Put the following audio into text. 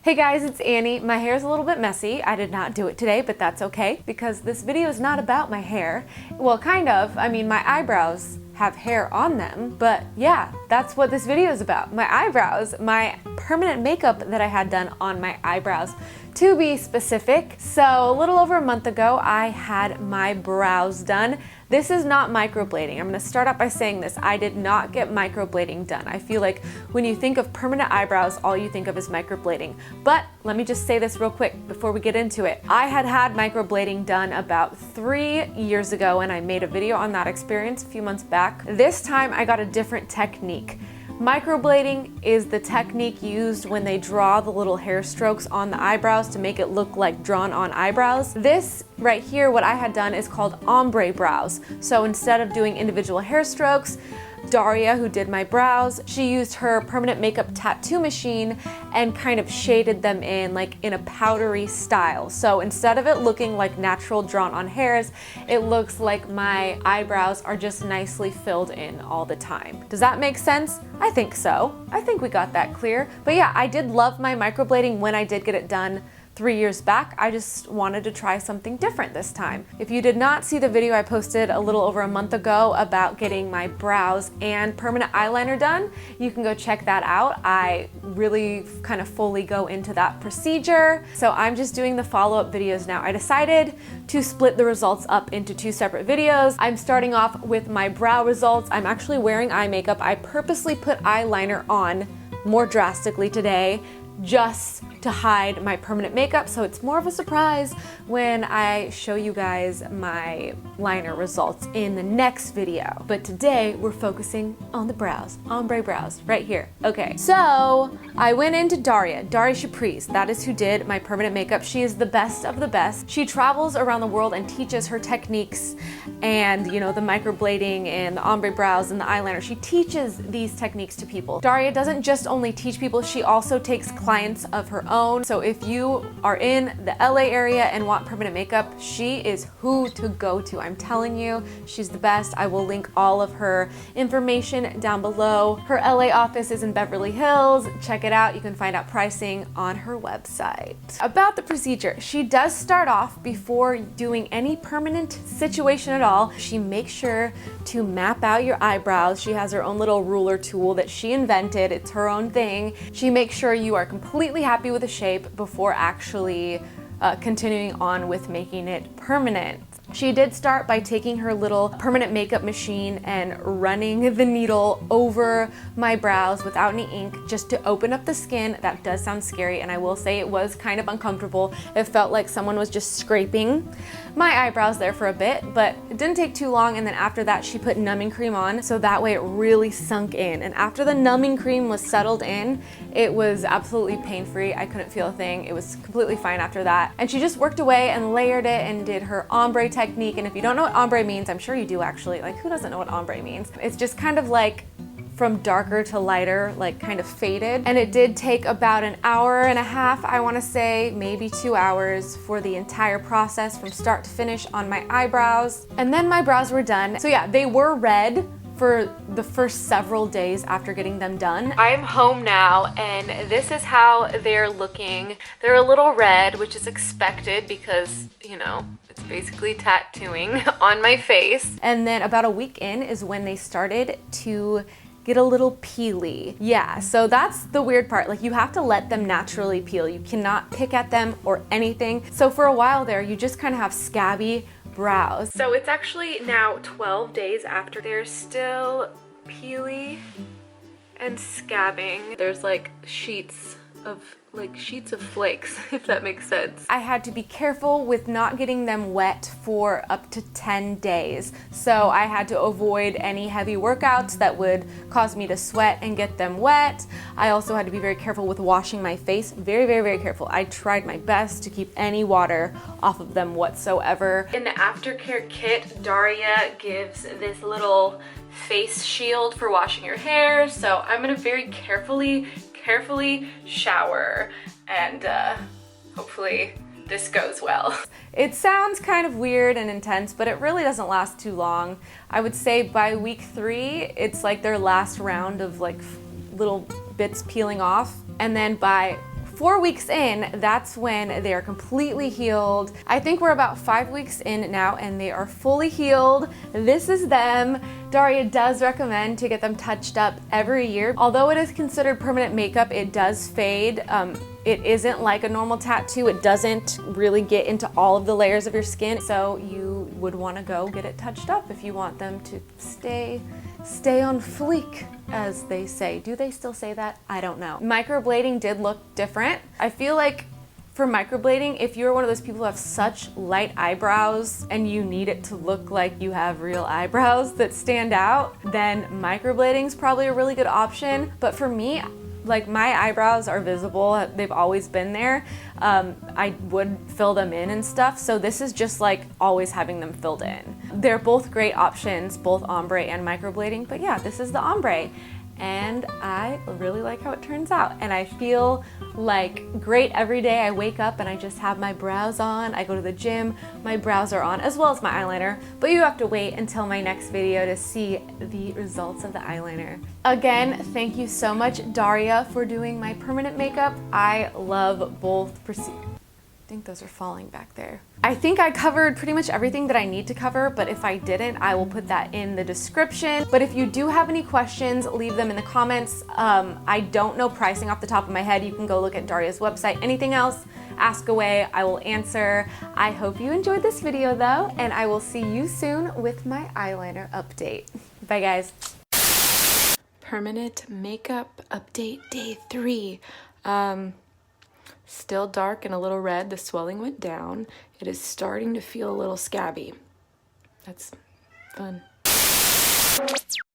Hey guys, it's Annie. My hair is a little bit messy. I did not do it today, but that's okay because this video is not about my hair. Well, kind of. I mean, my eyebrows have hair on them, but yeah, that's what this video is about. My eyebrows, my permanent makeup that I had done on my eyebrows. To be specific, so a little over a month ago, I had my brows done. This is not microblading. I'm gonna start out by saying this. I did not get microblading done. I feel like when you think of permanent eyebrows, all you think of is microblading. But let me just say this real quick before we get into it. I had microblading done about 3 years ago, and I made a video on that experience a few months back. This time I got a different technique. Microblading is the technique used when they draw the little hair strokes on the eyebrows to make it look like drawn on eyebrows. This right here, what I had done, is called ombre brows. So instead of doing individual hair strokes, Daria, who did my brows, she used her permanent makeup tattoo machine and kind of shaded them in like in a powdery style. So instead of it looking like natural drawn on hairs, it looks like my eyebrows are just nicely filled in all the time. Does that make sense? I think so. I think we got that clear. But yeah, I did love my microblading when I did get it done 3 years back. I just wanted to try something different this time. If you did not see the video I posted a little over a month ago about getting my brows and permanent eyeliner done, you can go check that out. I really kind of fully go into that procedure. So I'm just doing the follow-up videos now. I decided to split the results up into 2 separate videos. I'm starting off with my brow results. I'm actually wearing eye makeup. I purposely put eyeliner on more drastically today just to hide my permanent makeup, so it's more of a surprise when I show you guys my liner results in the next video. But today we're focusing on the brows, ombre brows, right here. Okay, so I went into Daria Chuprys. That is who did my permanent makeup. She is the best of the best. She travels around the world and teaches her techniques and, you know, the microblading and the ombre brows and the eyeliner. She teaches these techniques to people. Daria doesn't just only teach people, she also takes clients of her own. So if you are in the LA area and want permanent makeup, she is who to go to. I'm telling you, she's the best. I will link all of her information down below. Her LA office is in Beverly Hills. Check it out. You can find out pricing on her website. About the procedure, she does start off before doing any permanent situation at all. She makes sure to map out your eyebrows. She has her own little ruler tool that she invented. It's her own thing. She makes sure you are completely happy with the shape before actually continuing on with making it permanent. She did start by taking her little permanent makeup machine and running the needle over my brows without any ink just to open up the skin. That does sound scary, and I will say it was kind of uncomfortable. It felt like someone was just scraping my eyebrows there for a bit, but it didn't take too long, and then after that she put numbing cream on so that way it really sunk in. And after the numbing cream was settled in, it was absolutely pain-free. I couldn't feel a thing. It was completely fine after that. And she just worked away and layered it and did her ombre technique. And if you don't know what ombre means, I'm sure you do actually. Like, who doesn't know what ombre means? It's just kind of like from darker to lighter, like kind of faded. And it did take about an hour and a half, I wanna say, maybe 2 hours for the entire process from start to finish on my eyebrows. And then my brows were done. So yeah, they were red for the first several days after getting them done. I'm home now, and this is how they're looking. They're a little red, which is expected because, you know, it's basically tattooing on my face. And then about a week in is when they started to get a little peely. Yeah, so that's the weird part. Like, you have to let them naturally peel. You cannot pick at them or anything. So for a while there, you just kind of have scabby brows. So it's actually now 12 days after. They're still peely and scabbing. There's like sheets of flakes, if that makes sense. I had to be careful with not getting them wet for up to 10 days. So I had to avoid any heavy workouts that would cause me to sweat and get them wet. I also had to be very careful with washing my face. Very, very, very careful. I tried my best to keep any water off of them whatsoever. In the aftercare kit, Daria gives this little face shield for washing your hair. So I'm gonna very carefully shower, and hopefully this goes well. It sounds kind of weird and intense, but it really doesn't last too long. I would say by week 3, it's like their last round of like little bits peeling off. And then by 4 weeks in, that's when they are completely healed. I think we're about 5 weeks in now and they are fully healed. This is them. Daria does recommend to get them touched up every year. Although it is considered permanent makeup, it does fade. It isn't like a normal tattoo. It doesn't really get into all of the layers of your skin. So you would want to go get it touched up if you want them to stay on fleek, as they say. Do they still say that? I don't know. Microblading did look different. I feel like for microblading, if you're one of those people who have such light eyebrows and you need it to look like you have real eyebrows that stand out, then microblading is probably a really good option. But for me, like, my eyebrows are visible. They've always been there. I would fill them in and stuff. So this is just like always having them filled in. They're both great options, both ombre and microblading. But yeah, this is the ombre. And I really like how it turns out. And I feel like great every day. I wake up and I just have my brows on. I go to the gym, my brows are on, as well as my eyeliner. But you have to wait until my next video to see the results of the eyeliner. Again, thank you so much, Daria, for doing my permanent makeup. I love both procedures. I think those are falling back there. I think I covered pretty much everything that I need to cover, but if I didn't, I will put that in the description. But if you do have any questions, leave them in the comments. I don't know pricing off the top of my head. You can go look at Daria's website. Anything else, ask away, I will answer. I hope you enjoyed this video though, and I will see you soon with my eyeliner update. Bye guys. Permanent makeup update day 3. Still dark and a little red. The swelling went down. It is starting to feel a little scabby. That's fun.